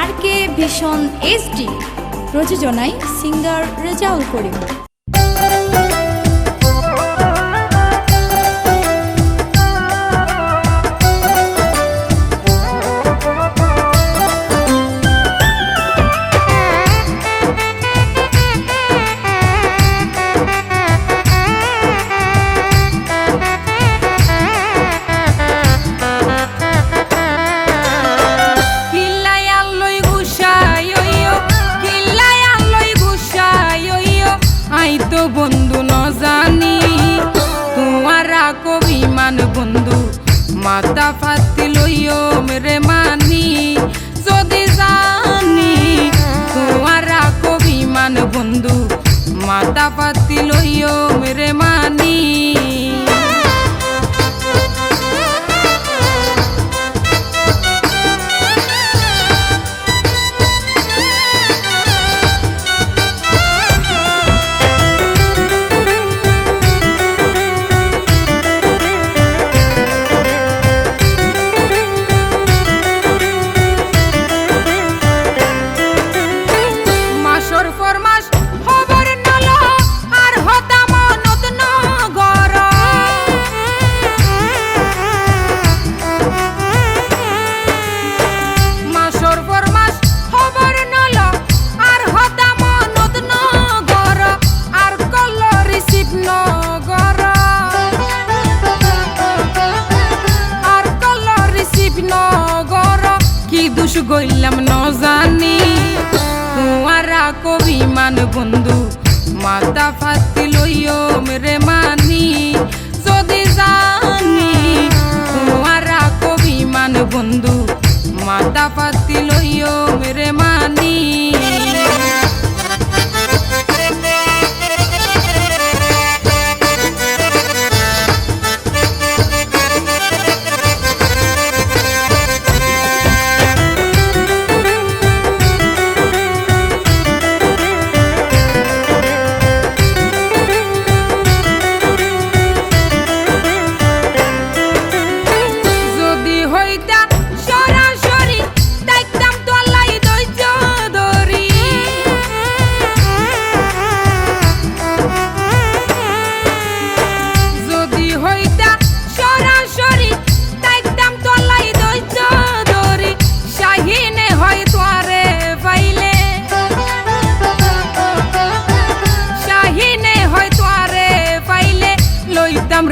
RK vision HD প্রযোজনায় singer Rezaul Karim. বন্ধু ন জানি তোমার কবিমান বন্ধু মাথা ফাতি লইও মেরে মানি যদি জানি তোমার কবিমান বন্ধু মাথা ফাতি লইও মেরে মানি গইলাম ন জানি তোমার কবিমান বন্ধু মাথা ফাতি লইও মেরে মানি যদি জানি তোমার কবিমান বন্ধু মাথা ফাতি লইও মেরে মানি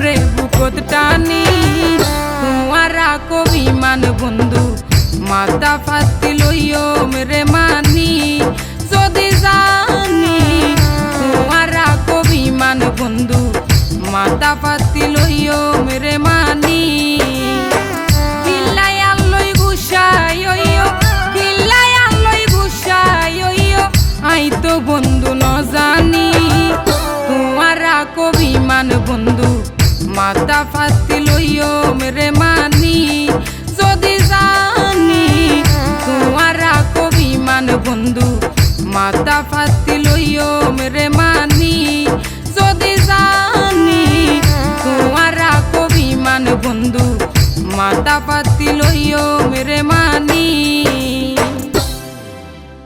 রে বুকত টানি তোমার কবিমান বন্ধু মাথা ফাতি লইও মেরে মানি যদি জানি তোমার কবিমান বন্ধু মাথা ফাতি লইও মেরে মানি কিল্লাই আল্লই গুসাই ওইও কিল্লাই আল্লই গুসাই ওইও আই তো বন্ধু ন জানি তোমার কবিমান বন্ধু মাথা ফাতি লইও মেরে